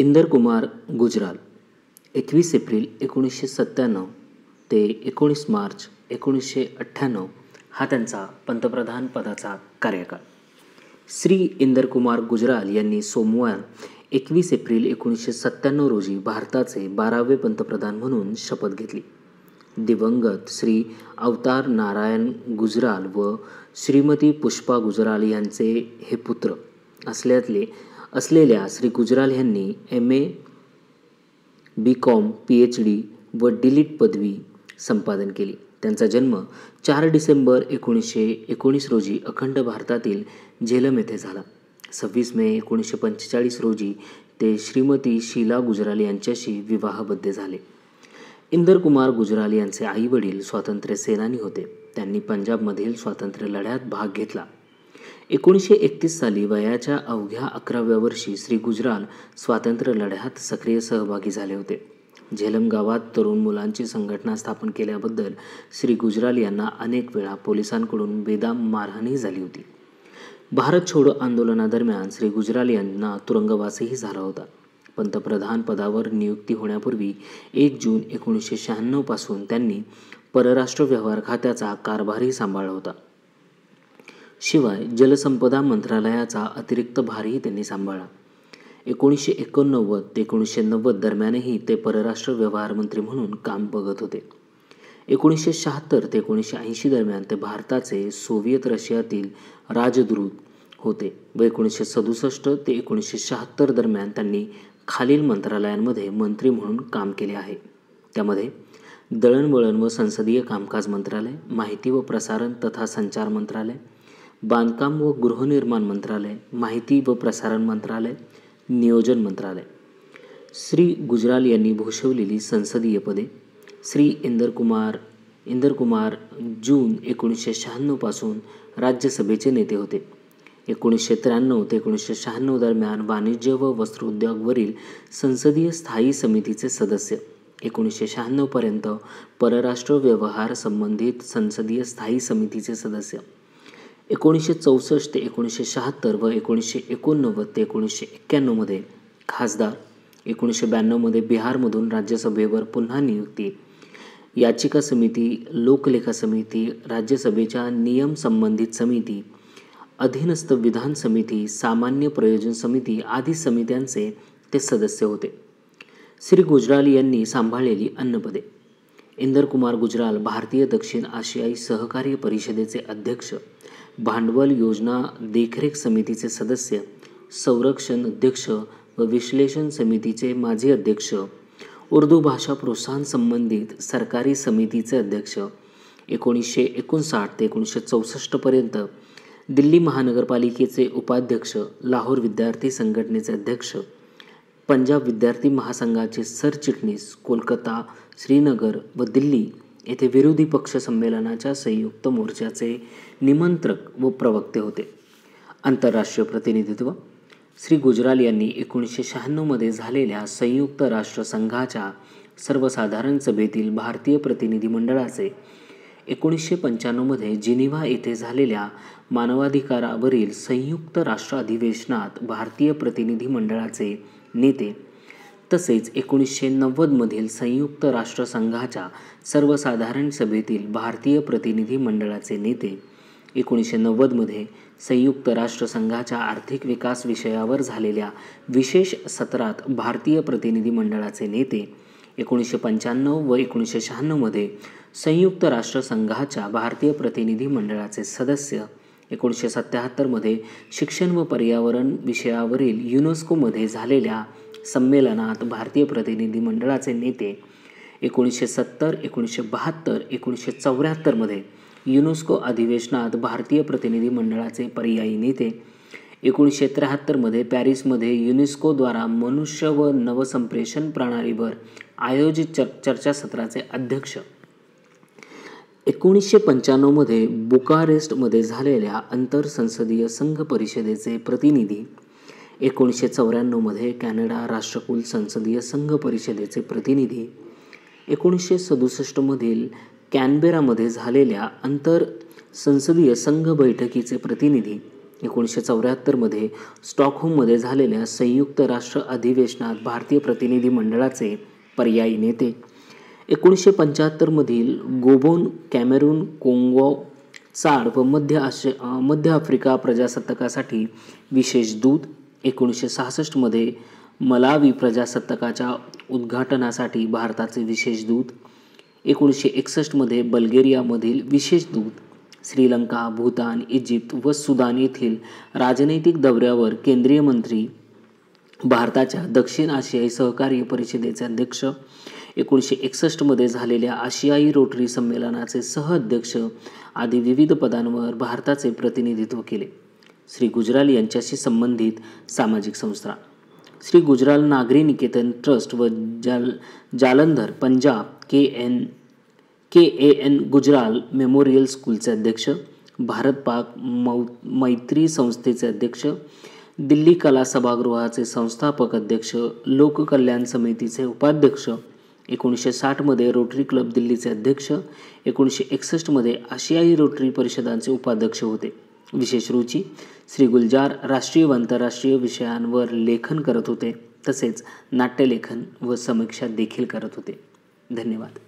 Inder Kumar Gujral 21 April 1997 ते 19 मार्च 1998 हा त्यांचा पंतप्रधान पदाचा कार्यकाळ. श्री इंदर कुमार गुजराल यांनी सोमवार 21 एप्रिल 1997 रोजी भारताचे 12वे पंतप्रधान म्हणून शपथ घेतली. दिवंगत श्री अवतार नारायण गुजराल व श्रीमती पुष्पा गुजराल यांचे हे पुत्र असलेल्या श्री गुजराल यांनी MA, BCom, PhD व D.Litt पदवी संपादन केली. त्यांचा जन्म 4 डिसेंबर 1919 रोजी अखंड भारतातील झेलम येथे झाला. 26 मे 1945 रोजी ते श्रीमती शीला गुजराल यांच्याशी विवाहबद्ध झाले. इंदर कुमार गुजराल यांचे आई वडील स्वातंत्र्य सेनानी होते. त्यांनी पंजाबमधील स्वातंत्र्य लढ्यात भाग घेतला. 1931 साली वयाच्या अवघ्या 11व्या वर्षी श्री गुजराल स्वातंत्र्य लढ्यात सक्रिय सहभागी झाले होते. झेलम गावात तरुण मुलांची संघटना स्थापन केल्याबद्दल श्री गुजराल यांना अनेक वेळा पोलिसांकडून बेदम मारहाणही झाली होती. भारत छोडो आंदोलनादरम्यान श्री गुजराल यांना तुरुंगवासही झाला होता. पंतप्रधान पदावर नियुक्ती होण्यापूर्वी 1 जून 1996 पासून त्यांनी परराष्ट्र व्यवहार खात्याचा कारभारही सांभाळला होता. शिवाय जलसंपदा मंत्रालयाचा अतिरिक्त भारही त्यांनी सांभाळला. 1989 ते 1990 दरम्यानही ते परराष्ट्र व्यवहार मंत्री म्हणून काम बघत होते. 1976 ते 1980 दरम्यान ते भारताचे सोव्हिएत रशियातील राजदूत होते व 1967 ते 1976 दरम्यान त्यांनी खालील मंत्रालयांमध्ये मंत्री म्हणून काम केले आहे. त्यामध्ये दळणवळण व संसदीय कामकाज मंत्रालय, माहिती व प्रसारण तथा संचार मंत्रालय, बांधकाम व गृहनिर्माण मंत्रालय, माहिती व प्रसारण मंत्रालय, नियोजन मंत्रालय. श्री गुजराल यांनी भूषवलेली संसदीय पदे. श्री इंदर कुमार जून 1996 पासून राज्यसभेचे नेते होते. 1993 ते 1996 दरम्यान वाणिज्य व वस्त्रोद्योगवरील संसदीय स्थायी समितीचे सदस्य. 1996 पर्यंत परराष्ट्र व्यवहार संबंधित संसदीय स्थायी समितीचे सदस्य. 1964 ते 1976 व 1989 ते 1991 मध्ये खासदार. 1992 मध्ये बिहारमधून राज्यसभेवर पुन्हा नियुक्ती. याचिका समिती, लोकलेखा समिती, राज्यसभेच्या नियम संबंधित समिती, अधीनस्थ विधान समिती, सामान्य प्रयोजन समिती आदी समित्यांचे ते सदस्य होते. श्री गुजराल यांनी सांभाळलेली अन्य पदे. इंदर कुमार गुजराल भारतीय दक्षिण आशियाई सहकार्य परिषदेचे अध्यक्ष, भांडवल योजना देखरेख समितीचे सदस्य, संरक्षण अध्यक्ष व विश्लेषण समितीचे माजी अध्यक्ष, उर्दू भाषा प्रोत्साहन संबंधित सरकारी समितीचे अध्यक्ष. 1959 ते 1964 पर्यंत दिल्ली महानगरपालिकेचे उपाध्यक्ष, लाहोर विद्यार्थी संघटनेचे अध्यक्ष, पंजाब विद्यार्थी महासंघाचे सरचिटणीस, कोलकाता, श्रीनगर व दिल्ली येथे विरोधी पक्ष संमेलनाच्या संयुक्त मोर्चाचे निमंत्रक व प्रवक्ते होते. आंतरराष्ट्रीय प्रतिनिधित्व. श्री गुजराल यांनी 1996 मध्ये झालेल्या संयुक्त राष्ट्र संघाच्या सर्वसाधारण सभेतील भारतीय प्रतिनिधी मंडळाचे, 1995 मध्ये जिनिव्हा येथे झालेल्या मानवाधिकारावरील संयुक्त राष्ट्र अधिवेशनात भारतीय प्रतिनिधी मंडळाचे नेते तसेच 1990 मधील संयुक्त राष्ट्र संघाच्या सर्वसाधारण सभेतील भारतीय प्रतिनिधी मंडळाचे नेते, 1990 मध्ये संयुक्त राष्ट्र संघाच्या आर्थिक विकास विषयावर झालेल्या विशेष सत्रात भारतीय प्रतिनिधी मंडळाचे नेते, 1995 व 1996 मध्ये संयुक्त राष्ट्र संघाच्या भारतीय प्रतिनिधी मंडळाचे सदस्य, 1977 मध्ये शिक्षण व पर्यावरण विषयावरील युनेस्कोमध्ये झालेल्या संमेलनात भारतीय प्रतिनिधी मंडळाचे नेते, 1970, 1972, 1974 मध्ये युनेस्को अधिवेशनात भारतीय प्रतिनिधी मंडळाचे पर्यायी नेते, 1973 मध्ये पॅरिसमध्ये युनेस्कोद्वारा मनुष्य व नवसंप्रेषण प्रणालीवर आयोजित चर्चासत्राचे अध्यक्ष, 1995 मध्ये बुकारेस्टमध्ये झालेल्या आंतरसंसदीय संघ परिषदेचे प्रतिनिधी, 1994 मध्ये कॅनडा राष्ट्रकुल संसदीय संघ परिषदेचे प्रतिनिधी, 1967 मधील कॅनबेरामध्ये झालेल्या आंतर संसदीय संघ बैठकीचे प्रतिनिधी, 1974मध्ये स्टॉकहोममध्ये झालेल्या संयुक्त राष्ट्र अधिवेशनात भारतीय प्रतिनिधी मंडळाचे पर्यायी नेते. 1975मधील गोबोन, कॅमेरून, कोंगो, चाड व मध्य आफ्रिका प्रजासत्ताकासाठी विशेष दूत. 1966मध्ये मलावी प्रजासत्ताकाच्या उद्घाटनासाठी भारताचे विशेष दूत. 1961मध्ये बल्गेरियामधील विशेष दूत. श्रीलंका, भूतान, इजिप्त व सुदान येथील राजनैतिक दौऱ्यावर केंद्रीय मंत्री. भारताच्या दक्षिण आशियाई सहकार्य परिषदेचे अध्यक्ष. 1961मध्ये झालेल्या आशियाई रोटरी संमेलनाचे सहअध्यक्ष आदी विविध पदांवर भारताचे प्रतिनिधित्व केले. श्री गुजराल यांच्याशी संबंधित सामाजिक संस्था. श्री गुजराल नागरी निकेतन ट्रस्ट व जालंधर पंजाब KAN गुजराल मेमोरियल स्कूलचे अध्यक्ष. भारत-पाक मैत्री संस्थेचे अध्यक्ष. दिल्ली कला सभागृहाचे संस्थापक अध्यक्ष. लोककल्याण समितीचे उपाध्यक्ष. 1960मध्ये रोटरी क्लब दिल्लीचे अध्यक्ष. 1961मध्ये आशियाई रोटरी परिषदांचे उपाध्यक्ष होते. विशेष रुची. श्री गुलजार राष्ट्रीय व आंतरराष्ट्रीय विषयांवर लेखन करत होते, तसेच नाट्यलेखन व समीक्षा देखील करत होते. धन्यवाद.